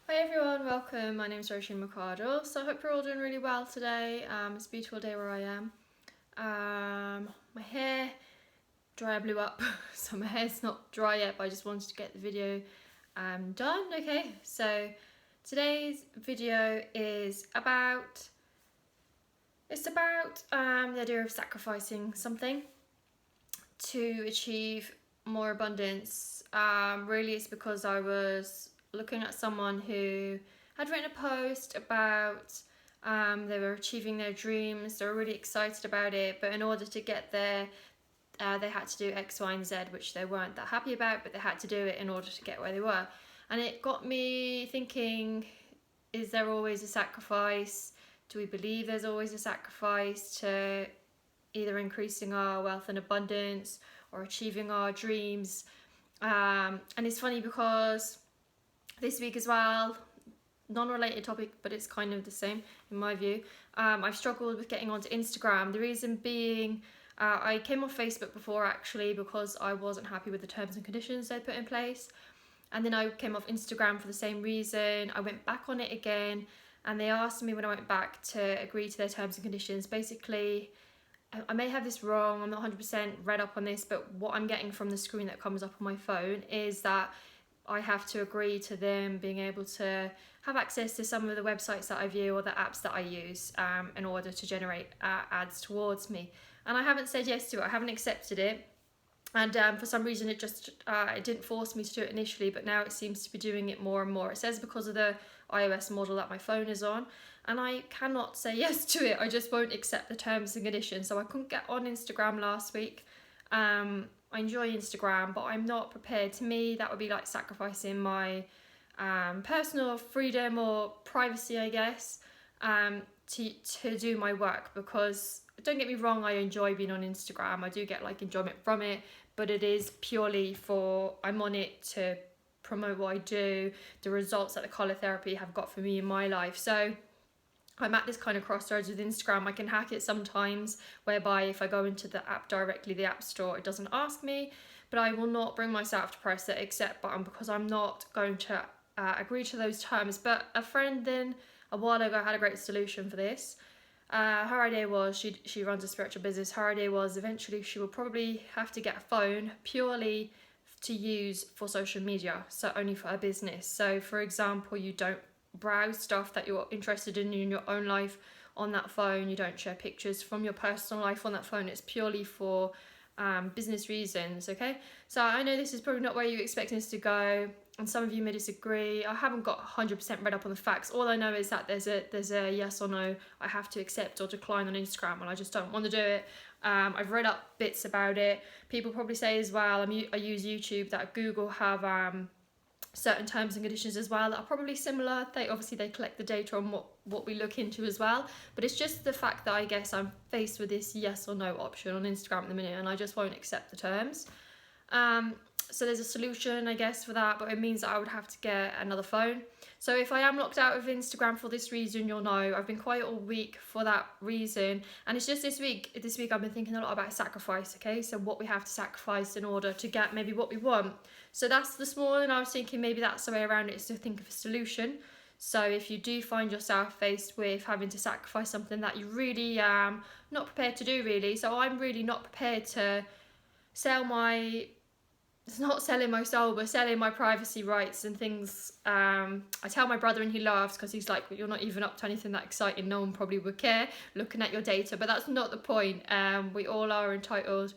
Hi everyone, welcome. My name is Roisin McArdle. So I hope you're all doing really well today. It's a beautiful day where I am. My hair dry blew up, so my hair's not dry yet, but I just wanted to get the video done. Okay, so today's video is about the idea of sacrificing something to achieve more abundance. Really, it's because I was looking at someone who had written a post about they were achieving their dreams, they were really excited about it, but in order to get there, they had to do X, Y, and Z, which they weren't that happy about, but they had to do it in order to get where they were. And it got me thinking, is there always a sacrifice? Do we believe there's always a sacrifice to either increasing our wealth and abundance or achieving our dreams? And it's funny because this week as well, non-related topic, but it's kind of the same in my view. I've struggled with getting onto Instagram. The reason being, I came off Facebook before actually because I wasn't happy with the terms and conditions they put in place. And then I came off Instagram for the same reason. I went back on it again and they asked me when I went back to agree to their terms and conditions. Basically, I may have this wrong, I'm not 100% read up on this, but what I'm getting from the screen that comes up on my phone is that I have to agree to them being able to have access to some of the websites that I view or the apps that I use in order to generate ads towards me. And I haven't said yes to it, I haven't accepted it. And for some reason it just it didn't force me to do it initially, but now it seems to be doing it more and more. It says because of the iOS model that my phone is on, and I cannot say yes to it. I just won't accept the terms and conditions. So I couldn't get on Instagram last week. I enjoy Instagram, but I'm not prepared. To me, that would be like sacrificing my personal freedom or privacy, I guess, to do my work. Because don't get me wrong, I enjoy being on Instagram. I do get like enjoyment from it, but it is purely for, I'm on it to promote what I do, the results that the colour therapy have got for me in my life. So I'm at this kind of crossroads with Instagram. I can hack it sometimes, whereby if I go into the app directly, the app store, it doesn't ask me, but I will not bring myself to press the accept button because I'm not going to agree to those terms. But a friend then a while ago had a great solution for this. Her idea was, she runs a spiritual business, her idea was eventually she will probably have to get a phone purely to use for social media, so only for her business. So for example, you don't browse stuff that you're interested in your own life on that phone, you don't share pictures from your personal life on that phone, it's purely for business reasons. Okay, so I know this is probably not where you expect this to go, and some of you may disagree. I haven't got 100% read up on the facts. All I know is that there's a yes or no I have to accept or decline on Instagram, and I just don't want to do it. I've read up bits about it. People probably say as well, I use YouTube, that Google have certain terms and conditions as well that are probably similar. They collect the data on what we look into as well, but it's just the fact that I guess I'm faced with this yes or no option on Instagram at the minute, and I just won't accept the terms. So there's a solution, I guess, for that, but it means that I would have to get another phone. So if I am locked out of Instagram for this reason, you'll know I've been quiet all week for that reason. And it's just this week I've been thinking a lot about sacrifice, okay? So what we have to sacrifice in order to get maybe what we want. So that's this morning I was thinking maybe that's the way around it, is to think of a solution. So if you do find yourself faced with having to sacrifice something that you really not prepared to do really. So I'm really not prepared to sell my, it's not selling my soul, but selling my privacy rights and things. I tell my brother and he laughs because he's like, you're not even up to anything that exciting, no one probably would care looking at your data, but that's not the point. We all are entitled.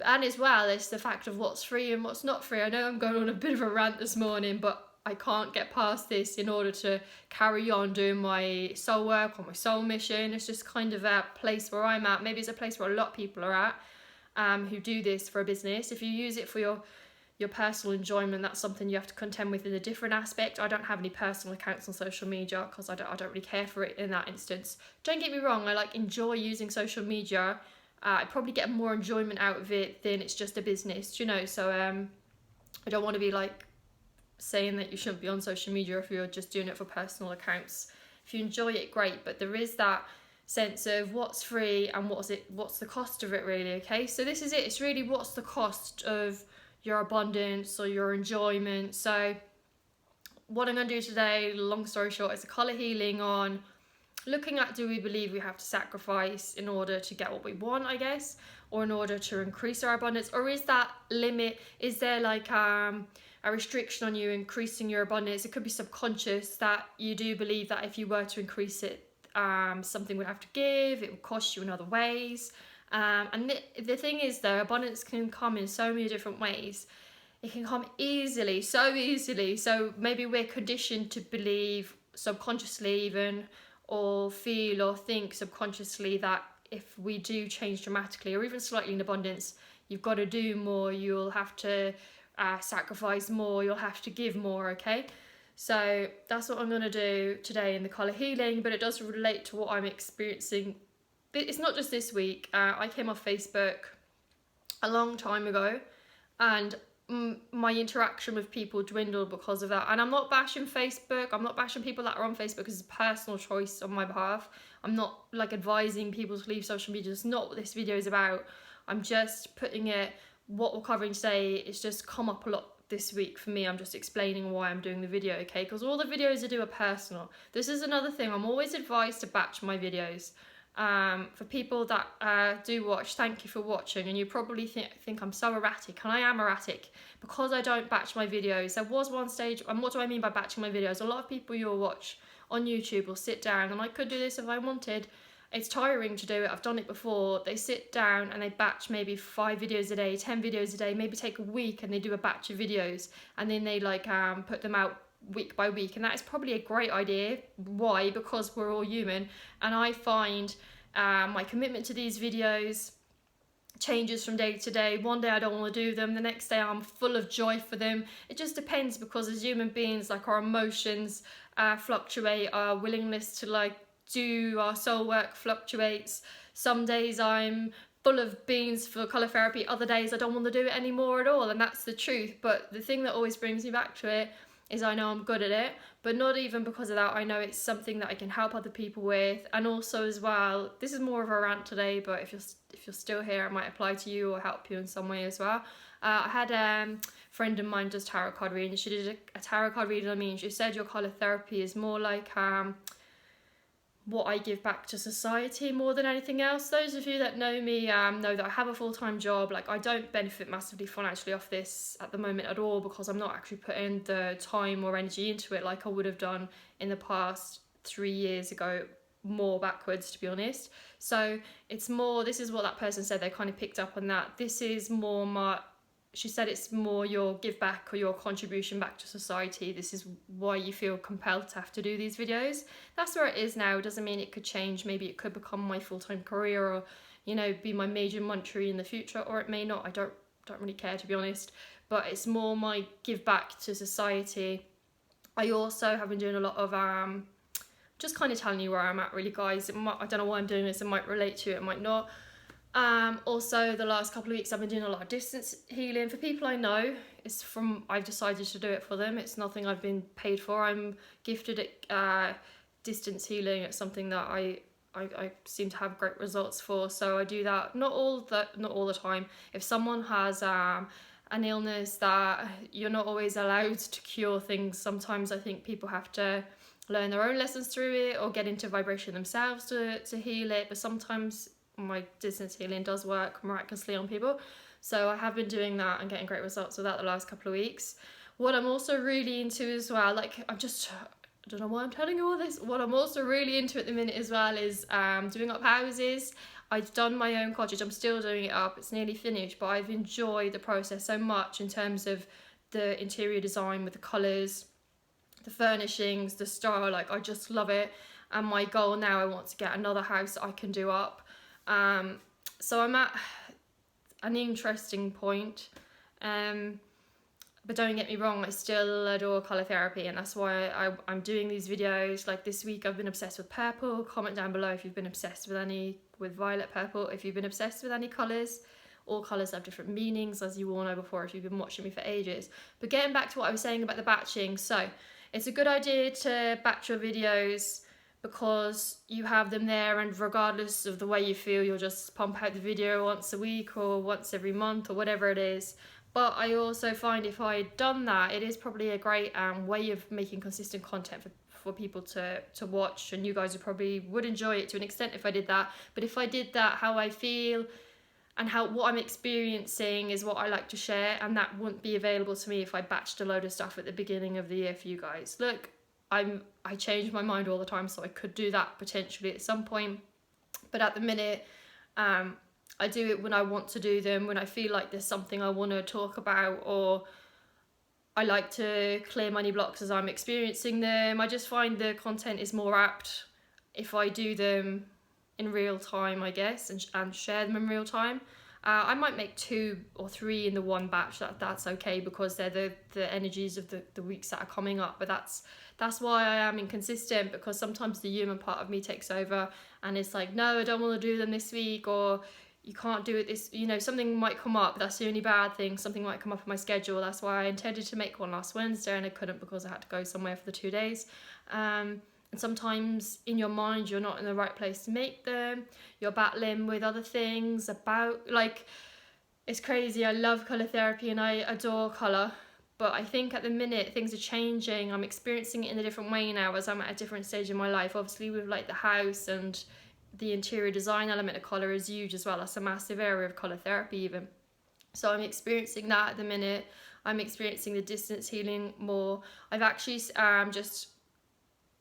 And as well, it's the fact of what's free and what's not free. I know I'm going on a bit of a rant this morning, but I can't get past this in order to carry on doing my soul work or my soul mission. It's just kind of a place where I'm at. Maybe it's a place where a lot of people are at, who do this for a business. If you use it for your personal enjoyment, that's something you have to contend with in a different aspect. I don't have any personal accounts on social media because I don't really care for it in that instance. Don't get me wrong, I enjoy using social media. I probably get more enjoyment out of it than it's just a business, so I don't want to be saying that you shouldn't be on social media if you're just doing it for personal accounts. If you enjoy it, great, but there is that sense of what's free and what's the cost of it really. Okay, so this is it, it's really what's the cost of your abundance or your enjoyment. So what I'm going to do today, long story short, is a colour healing on looking at, do we believe we have to sacrifice in order to get what we want, I guess, or in order to increase our abundance, or is that limit, is there like a restriction on you increasing your abundance? It could be subconscious that you do believe that if you were to increase it, something would have to give, it would cost you in other ways. And the thing is though, abundance can come in so many different ways. It can come easily, so easily. So maybe we're conditioned to believe subconsciously even, or feel or think subconsciously that if we do change dramatically or even slightly in abundance, you've got to do more, you'll have to sacrifice more, you'll have to give more, okay? So that's what I'm going to do today in the colour healing, but it does relate to what I'm experiencing. It's not just this week. I came off Facebook a long time ago, and my interaction with people dwindled because of that. And I'm not bashing Facebook, I'm not bashing people that are on Facebook, it's a personal choice on my behalf. I'm not like advising people to leave social media, it's not what this video is about. I'm just putting it, what we're covering today, it's just come up a lot this week for me. I'm just explaining why I'm doing the video, okay? Because all the videos I do are personal. This is another thing, I'm always advised to batch my videos. For people that do watch, thank you for watching, and you probably think I'm so erratic, and I am erratic because I don't batch my videos. There was one stage, and what do I mean by batching my videos? A lot of people you'll watch on YouTube will sit down, and I could do this if I wanted. It's tiring to do it, I've done it before. They sit down and they batch maybe 5 videos a day, 10 videos a day, maybe take a week and they do a batch of videos, and then they like put them out week by week, and that is probably a great idea. Why? Because we're all human, and I find my commitment to these videos changes from day to day. One day I don't want to do them, the next day I'm full of joy for them. It just depends, because as human beings, like, our emotions fluctuate, our willingness to like do our soul work fluctuates. Some days I'm full of beans for colour therapy, other days I don't want to do it anymore at all, and that's the truth. But the thing that always brings me back to it is I know I'm good at it, but not even because of that. I know it's something that I can help other people with. And also as well, this is more of a rant today, but if you're still here, it might apply to you or help you in some way as well. I had a friend of mine does tarot card reading. She did a tarot card reading on me, and she said your colour therapy is more like what I give back to society more than anything else. Those of you that know me know that I have a full-time job. Like, I don't benefit massively financially off this at the moment at all, because I'm not actually putting the time or energy into it like I would have done in the past 3 years ago, more backwards, to be honest. So it's more, this is what that person said, they kind of picked up on that. This is more my, she said it's more your give back or your contribution back to society. This is why you feel compelled to have to do these videos. That's where it is now. It doesn't mean it could change. Maybe it could become my full-time career, or, you know, be my major mantra in the future, or it may not. I don't really care, to be honest. But it's more my give back to society. I also have been doing a lot of just kind of telling you where I'm at, really, guys. I don't know why I'm doing this. It might relate to it, it might not. Also, the last couple of weeks I've been doing a lot of distance healing for people I know. It's from, I've decided to do it for them. It's nothing I've been paid for. I'm gifted at distance healing. It's something that I seem to have great results for, so I do that. Not all the time. If someone has an illness that you're not always allowed to cure things, sometimes I think people have to learn their own lessons through it, or get into vibration themselves to heal it. But sometimes my distance healing does work miraculously on people, so I have been doing that and getting great results with that the last couple of weeks. What I'm also really into as well, like, I don't know why I'm telling you all this, what I'm also really into at the minute as well is doing up houses. I've done my own cottage, I'm still doing it up, it's nearly finished, but I've enjoyed the process so much in terms of the interior design with the colours, the furnishings, the style. Like, I just love it, and my goal now, I want to get another house that I can do up. So I'm at an interesting point, but don't get me wrong, I still adore colour therapy, and that's why I'm doing these videos. Like, this week I've been obsessed with purple. Comment down below if you've been obsessed with violet, purple, if you've been obsessed with any colours. All colours have different meanings, as you all know before if you've been watching me for ages. But getting back to what I was saying about the batching, so it's a good idea to batch your videos, because you have them there, and regardless of the way you feel, you'll just pump out the video once a week or once every month or whatever it is. But I also find if I had done that, it is probably a great way of making consistent content for people to watch, and you guys would enjoy it to an extent if I did that. But if I did that, how I feel and what I'm experiencing is what I like to share, and that wouldn't be available to me if I batched a load of stuff at the beginning of the year for you guys. Look, I change my mind all the time, so I could do that potentially at some point, but at the minute, I do it when I want to do them, when I feel like there's something I want to talk about, or I like to clear money blocks as I'm experiencing them. I just find the content is more apt if I do them in real time, I guess, and share them in real time. I might make 2 or 3 in the one batch. That's okay, because they're the energies of the weeks that are coming up. But that's why I am inconsistent, because sometimes the human part of me takes over and it's like, no, I don't want to do them this week, or you can't do it this, something might come up. That's the only bad thing. Something might come up in my schedule. That's why I intended to make one last Wednesday and I couldn't, because I had to go somewhere for the 2 days. And sometimes in your mind, you're not in the right place to make them. You're battling with other things it's crazy. I love colour therapy and I adore colour. But I think at the minute things are changing. I'm experiencing it in a different way now as I'm at a different stage in my life. Obviously with the house and the interior design element of colour is huge as well. That's a massive area of colour therapy even. So I'm experiencing that at the minute. I'm experiencing the distance healing more. I've actually just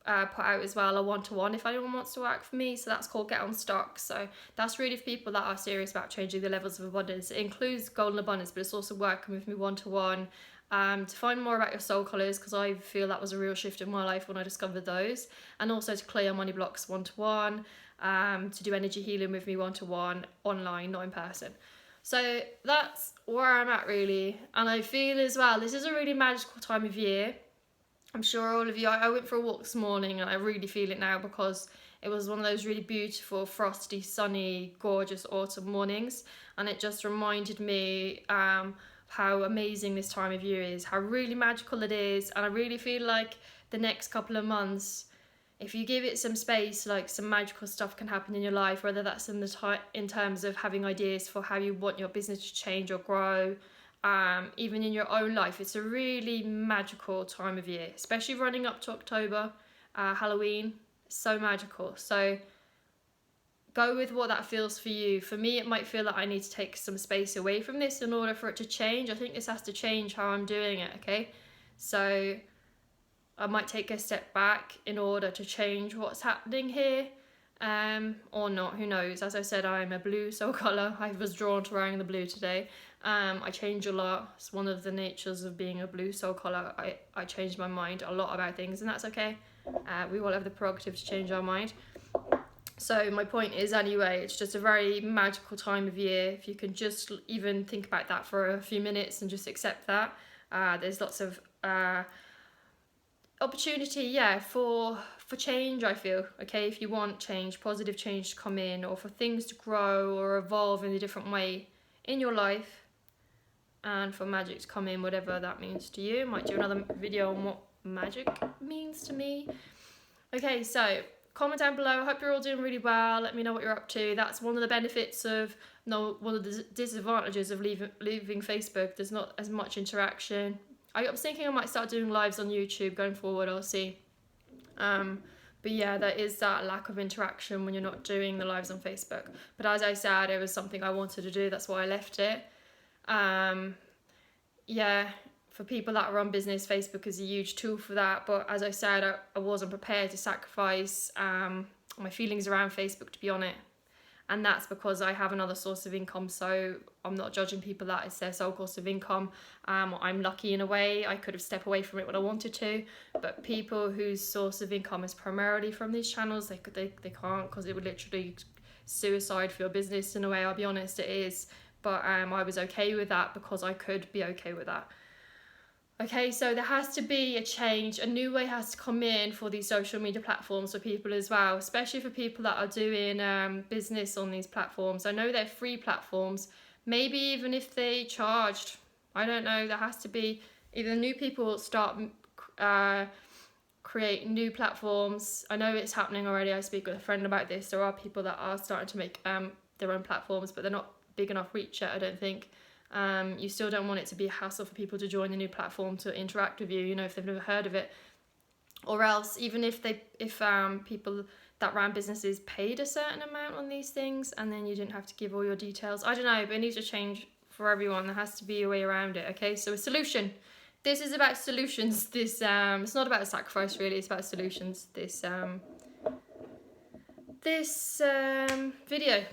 put out as well a one-to-one if anyone wants to work for me. So that's called Get On Stock. So that's really for people that are serious about changing the levels of abundance. It includes golden abundance, but it's also working with me one-to-one to find more about your soul colours, because I feel that was a real shift in my life when I discovered those, and also to clear money blocks one-to-one, to do energy healing with me one-to-one online, not in person. So that's where I'm at really. And I feel as well, this is a really magical time of year. I'm sure all of you, I went for a walk this morning and I really feel it now, because it was one of those really beautiful, frosty, sunny, gorgeous autumn mornings, and it just reminded me how amazing this time of year is, how really magical it is. And I really feel like the next couple of months, if you give it some space, some magical stuff can happen in your life, whether that's in terms of having ideas for how you want your business to change or grow, even in your own life. It's a really magical time of year, especially running up to October, Halloween. So magical. So go with what that feels for you. For me, it might feel that I need to take some space away from this in order for it to change. I think this has to change how I'm doing it, okay? So I might take a step back in order to change what's happening here, or not, who knows. As I said, I'm a blue soul colour. I was drawn to wearing the blue today. I change a lot. It's one of the natures of being a blue soul colour. I change my mind a lot about things, and that's okay. We all have the prerogative to change our mind. So my point is, anyway, it's just a very magical time of year. If you can just even think about that for a few minutes and just accept that. There's lots of opportunity, for change, I feel, okay? If you want change, positive change to come in, or for things to grow or evolve in a different way in your life, and for magic to come in, whatever that means to you. Might do another video on what magic means to me. Okay, so comment down below. I hope you're all doing really well. Let me know what you're up to. That's one of the benefits of, no, one of the disadvantages of leaving Facebook. There's not as much interaction. I was thinking I might start doing lives on YouTube going forward. I'll see. But yeah, there is that lack of interaction when you're not doing the lives on Facebook. But as I said, it was something I wanted to do. That's why I left it. For people that run business, Facebook is a huge tool for that. But as I said, I wasn't prepared to sacrifice my feelings around Facebook to be on it. And that's because I have another source of income. So I'm not judging people that it's their sole course of income. I'm lucky in a way. I could have stepped away from it when I wanted to. But people whose source of income is primarily from these channels, they can't, because it would literally suicide for your business in a way. I'll be honest, it is. But I was okay with that because I could be okay with that. Okay, so there has to be a change. A new way has to come in for these social media platforms for people as well, especially for people that are doing business on these platforms. I know they're free platforms. Maybe even if they charged, I don't know, there has to be either new people start create new platforms. I know it's happening already. I speak with a friend about this. There are people that are starting to make their own platforms, but they're not big enough reach yet, I don't think. You still don't want it to be a hassle for people to join the new platform to interact with you, you know, if they've never heard of it. Or else, even if people that ran businesses paid a certain amount on these things, and then you didn't have to give all your details. I don't know, but it needs to change for everyone. There has to be a way around it, okay? So a solution. This is about solutions. This it's not about a sacrifice really, it's about solutions. This video.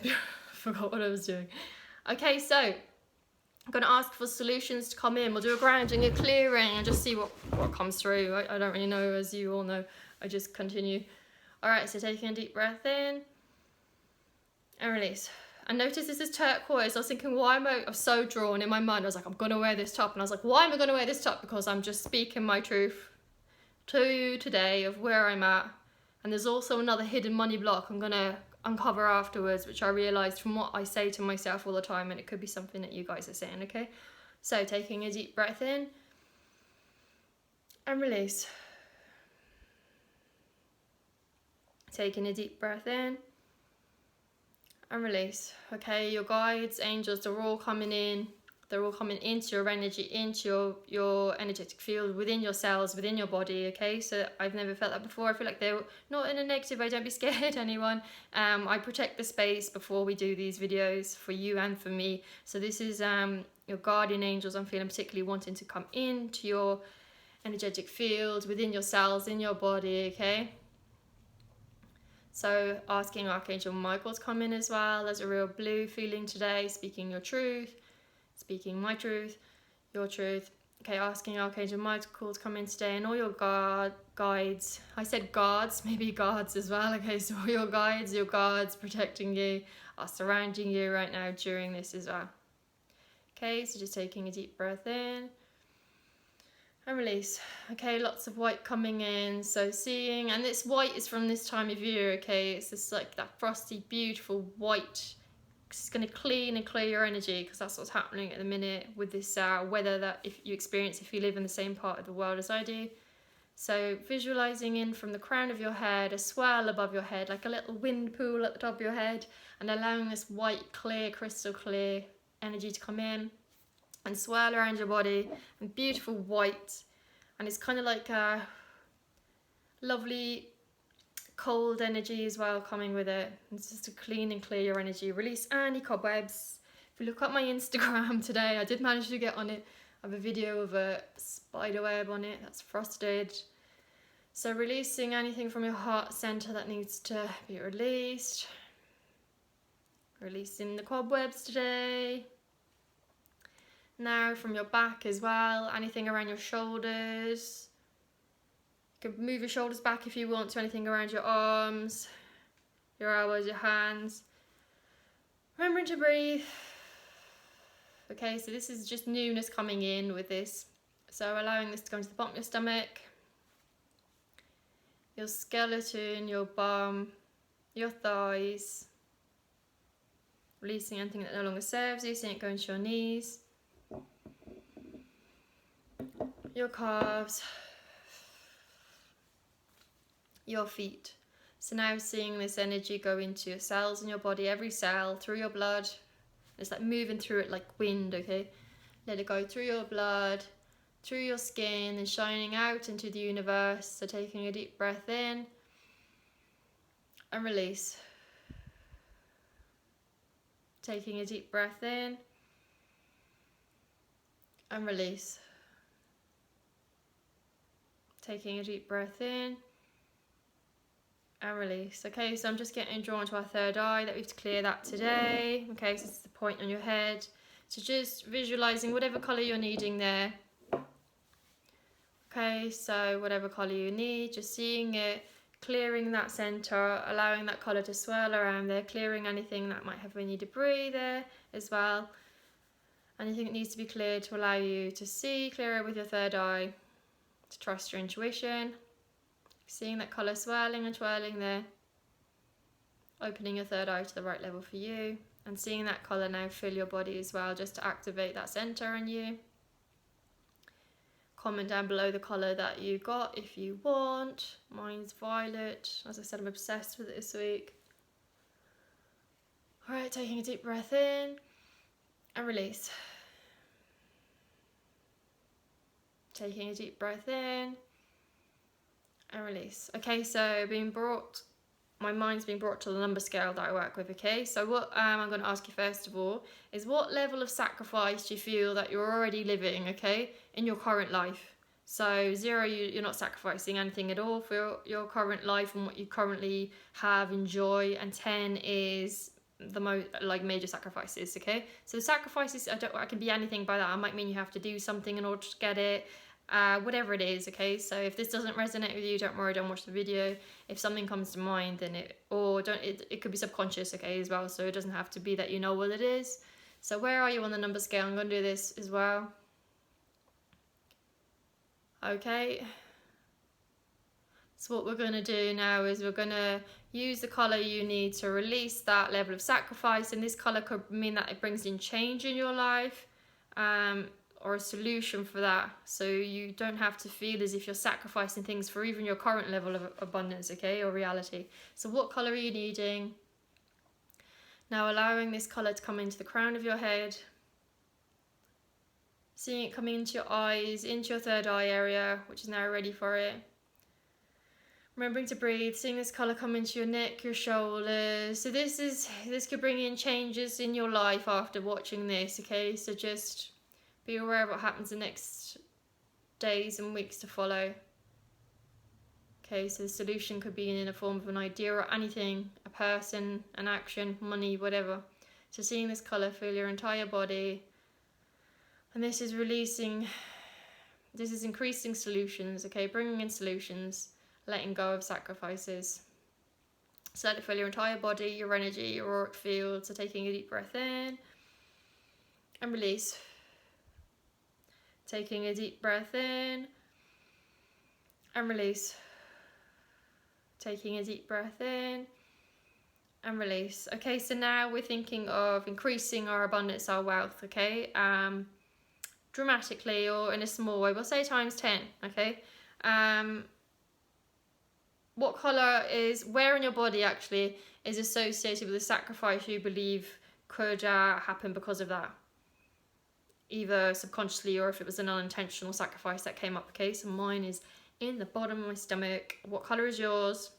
Forgot what I was doing. Okay, so I'm going to ask for solutions to come in. We'll do a grounding, a clearing, and just see what comes through. I don't really know, as you all know. I just continue. All right, so taking a deep breath in and release. And notice this is turquoise. I was thinking, why am I so drawn in my mind? I was like, I'm going to wear this top. And I was like, why am I going to wear this top? Because I'm just speaking my truth to you today of where I'm at. And there's also another hidden money block I'm going to uncover afterwards, which I realised from what I say to myself all the time, and it could be something that you guys are saying, okay? So taking a deep breath in and release. Taking a deep breath in and release. Okay, your guides, angels, they're all coming in. They're all coming into your energy, into your energetic field, within your cells, within your body, okay? So I've never felt that before. I feel like they're not in a negative way. Don't be scared, anyone. I protect the space before we do these videos for you and for me. So this is your guardian angels. I'm feeling particularly wanting to come into your energetic field, within your cells, in your body, okay? So asking Archangel Michael to come in as well. There's a real blue feeling today, speaking your truth. Speaking my truth, your truth. Okay, asking Archangel Michael to come in today, and all your guides. I said guards, maybe guards as well. Okay, so all your guards protecting you are surrounding you right now during this as well. Okay, so just taking a deep breath in and release. Okay, lots of white coming in. So seeing, and this white is from this time of year, okay? It's just like that frosty, beautiful white. It's going to clean and clear your energy, because that's what's happening at the minute with this weather that if you experience if you live in the same part of the world as I do. So visualizing in from the crown of your head, a swirl above your head, like a little wind pool at the top of your head, and allowing this white, clear, crystal clear energy to come in and swirl around your body, and beautiful white. And it's kind of like a lovely cold energy as well coming with it. It's just to clean and clear your energy, release any cobwebs. If you look at my Instagram today, I did manage to get on it. I have a video of a spider web on it that's frosted. So releasing anything from your heart center that needs to be released. Releasing the cobwebs today. Now from your back as well, anything around your shoulders. You can move your shoulders back if you want to, anything around your arms, your elbows, your hands. Remembering to breathe. Okay, so this is just newness coming in with this. So allowing this to go into the bottom of your stomach, your skeleton, your bum, your thighs. Releasing anything that no longer serves you, seeing it go into your knees, your calves, your feet. So now seeing this energy go into your cells in your body, every cell, through your blood. It's like moving through it like wind, okay? Let it go through your blood, through your skin, and shining out into the universe. So taking a deep breath in and release. Taking a deep breath in and release. Taking a deep breath in and release. Okay, so I'm just getting drawn to our third eye, that we have to clear that today. Okay, so this is the point on your head. So just visualizing whatever color you're needing there. Okay, so whatever color you need, just seeing it, clearing that center, allowing that color to swirl around there, clearing anything that might have any debris there as well. Anything that needs to be cleared to allow you to see clearer with your third eye, to trust your intuition. Seeing that colour swirling and twirling there, opening your third eye to the right level for you, and seeing that colour now fill your body as well, just to activate that centre in you. Comment down below the colour that you got if you want. Mine's violet. As I said, I'm obsessed with it this week. Alright, taking a deep breath in and release. Taking a deep breath in and release. Okay, so my mind's being brought to the number scale that I work with, okay? So what I'm going to ask you first of all is, what level of sacrifice do you feel that you're already living, okay, in your current life? So 0, you're not sacrificing anything at all for your current life and what you currently have, enjoy, and 10 is the most like major sacrifices, okay? So the sacrifices, I can be anything by that. It might mean you have to do something in order to get it, whatever it is, okay? So if this doesn't resonate with you, don't worry, don't watch the video. If something comes to mind, then it could be subconscious, okay, as well. So it doesn't have to be that you know what it is. So where are you on the number scale? I'm going to do this as well. Okay, so what we're going to do now is we're going to use the colour you need to release that level of sacrifice, and this colour could mean that it brings in change in your life, or a solution for that, so you don't have to feel as if you're sacrificing things for even your current level of abundance, okay, or reality. So what colour are you needing? Now allowing this colour to come into the crown of your head, seeing it coming into your eyes, into your third eye area, which is now ready for it. Remembering to breathe, seeing this colour come into your neck, your shoulders. So this could bring in changes in your life after watching this, okay? So just be aware of what happens the next days and weeks to follow. Okay, so the solution could be in a form of an idea or anything, a person, an action, money, whatever. So seeing this colour fill your entire body. And this is increasing solutions, okay? Bringing in solutions, letting go of sacrifices. So let it fill your entire body, your energy, your auric field. So taking a deep breath in and release. Taking a deep breath in and release. Taking a deep breath in and release. Okay, so now we're thinking of increasing our abundance, our wealth, okay? Dramatically or in a small way. We'll say times 10, okay? What colour where in your body actually is associated with the sacrifice you believe could happen because of that? Either subconsciously or if it was an unintentional sacrifice that came up, okay? So mine is in the bottom of my stomach. What colour is yours?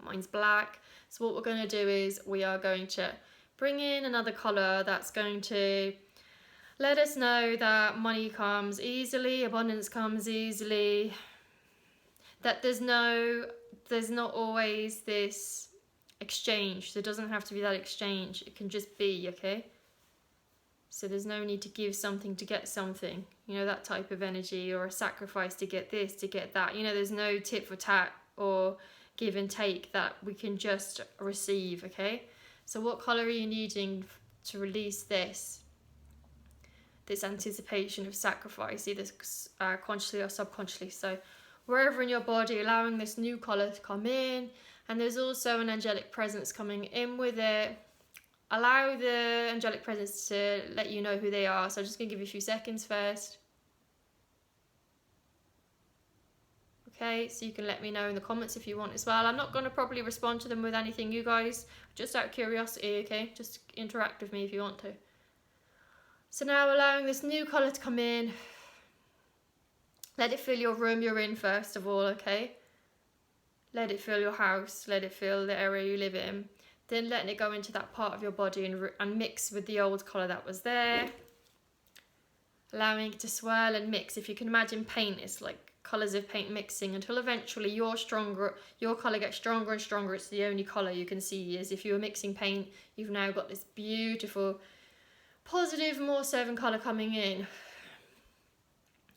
Mine's black. So what we're going to do is we are going to bring in another colour that's going to let us know that money comes easily, abundance comes easily, that there's not always this exchange. There doesn't have to be that exchange. It can just be, okay? So there's no need to give something to get something, you know, that type of energy, or a sacrifice to get this, to get that. You know, there's no tit for tat or give and take, that we can just receive, okay? So what colour are you needing to release this anticipation of sacrifice, either consciously or subconsciously? So wherever in your body, allowing this new colour to come in, and there's also an angelic presence coming in with it. Allow the angelic presence to let you know who they are. So I'm just going to give you a few seconds first. Okay, so you can let me know in the comments if you want as well. I'm not going to probably respond to them with anything, you guys, just out of curiosity, okay? Just interact with me if you want to. So now allowing this new colour to come in. Let it fill your room you're in first of all, okay? Let it fill your house, let it fill the area you live in. Then letting it go into that part of your body and mix with the old colour that was there. Allowing it to swirl and mix. If you can imagine paint, it's like colours of paint mixing until eventually your colour gets stronger and stronger. It's the only colour you can see. As if you were mixing paint, you've now got this beautiful, positive, more serving colour coming in.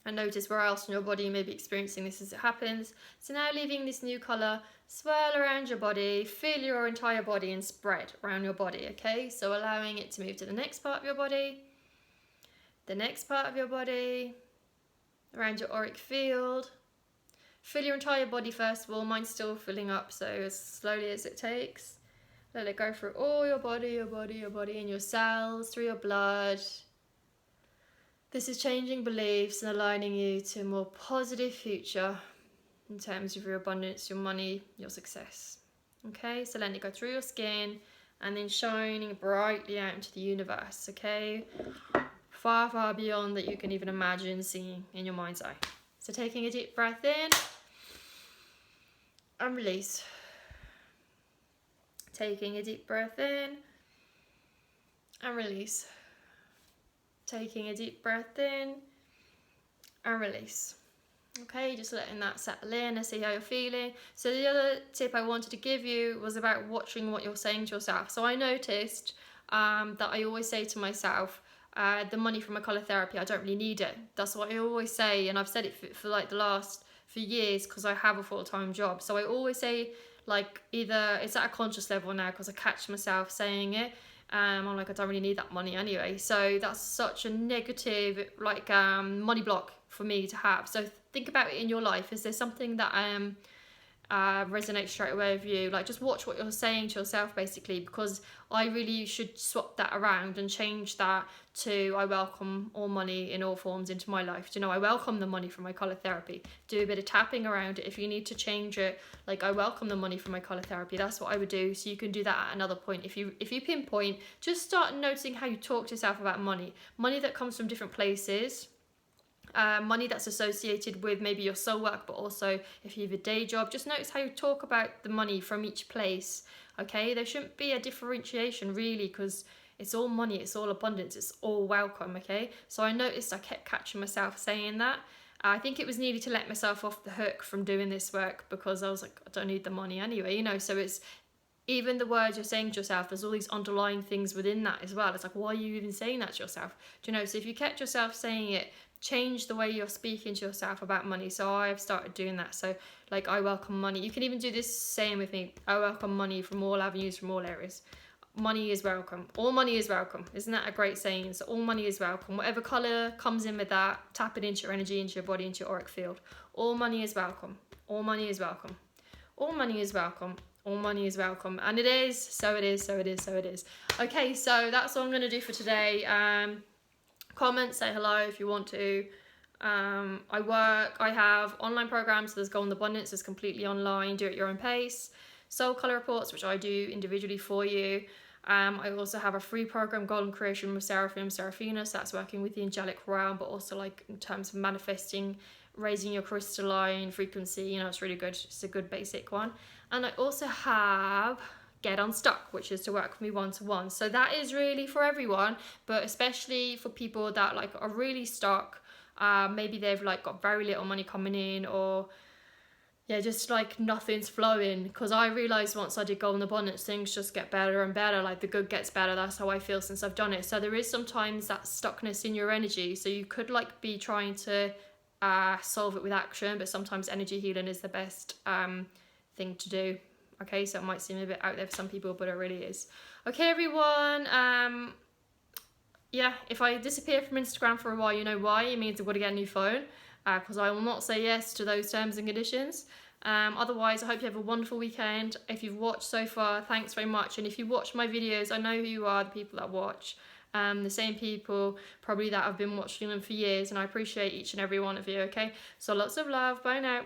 And notice where else in your body you may be experiencing this as it happens. So now leaving this new colour swirl around your body, fill your entire body and spread around your body, okay? So allowing it to move to the next part of your body, the next part of your body, around your auric field. Fill your entire body first of all. Mine's still filling up, so as slowly as it takes. Let it go through all your body, and your cells, through your blood. This is changing beliefs and aligning you to a more positive future in terms of your abundance, your money, your success. Okay, so letting it go through your skin and then shining brightly out into the universe, okay? far, far beyond that you can even imagine seeing in your mind's eye. So taking a deep breath in and release. Taking a deep breath in and release. Taking a deep breath in and release. Okay, just letting that settle in and see how you're feeling. So the other tip I wanted to give you was about watching what you're saying to yourself. So I noticed that I always say to myself, the money from my colour therapy, I don't really need it. That's what I always say, and I've said it for like the last few years because I have a full-time job. So I always say, like, either it's at a conscious level now because I catch myself saying it. I'm like, I don't really need that money anyway. So that's such a negative, like, money block for me to have. So think about it in your life. Is there something that resonates straight away with you? Like, just watch what you're saying to yourself, basically, because I really should swap that around and change that to, I welcome all money in all forms into my life. Do you know, I welcome the money from my colour therapy. Do a bit of tapping around it if you need to change it. Like, I welcome the money from my colour therapy. That's what I would do. So you can do that at another point. If you pinpoint, just start noticing how you talk to yourself about money that comes from different places. Money that's associated with maybe your soul work, but also if you have a day job, just notice how you talk about the money from each place. Okay, there shouldn't be a differentiation really, because it's all money, it's all abundance, it's all welcome. Okay, so I noticed I kept catching myself saying that. I think it was needed to let myself off the hook from doing this work, because I was like, I don't need the money anyway, you know. So it's even the words you're saying to yourself, there's all these underlying things within that as well. It's like, why are you even saying that to yourself? Do you know? So if you kept yourself saying it, change the way you're speaking to yourself about money. So I've started doing that. So, like, I welcome money. You can even do this same with me. I welcome money from all avenues, from all areas. Money is welcome. All money is welcome. Isn't that a great saying? So all money is welcome. Whatever colour comes in with that, tap it into your energy, into your body, into your auric field. All money is welcome. All money is welcome. All money is welcome. All money is welcome. And it is, so it is, so it is, so it is. Okay, so that's all I'm going to do for today. Comment, say hello if you want to. I have online programs. So there's Golden Abundance, it's completely online, do it at your own pace. Soul Colour Reports, which I do individually for you. I also have a free program, Golden Creation with Seraphim, Seraphina. So that's working with the angelic realm, but also like in terms of manifesting, raising your crystalline frequency. You know, it's really good. It's a good basic one. And I also have Get Unstuck, which is to work with me one-to-one. So that is really for everyone, but especially for people that like are really stuck. Maybe they've like got very little money coming in, or yeah, just like nothing's flowing. Because I realized once I did Golden Abundance, things just get better and better. Like the good gets better. That's how I feel since I've done it. So there is sometimes that stuckness in your energy. So you could like be trying to solve it with action, but sometimes energy healing is the best thing to do. Okay, so it might seem a bit out there for some people, but it really is. Okay, everyone. Yeah, if I disappear from Instagram for a while, you know why. It means I've got to get a new phone, because I will not say yes to those terms and conditions. Otherwise, I hope you have a wonderful weekend. If you've watched so far, thanks very much. And if you watch my videos, I know who you are, the people that watch. The same people probably that have been watching them for years, and I appreciate each and every one of you. Okay, so lots of love. Bye now.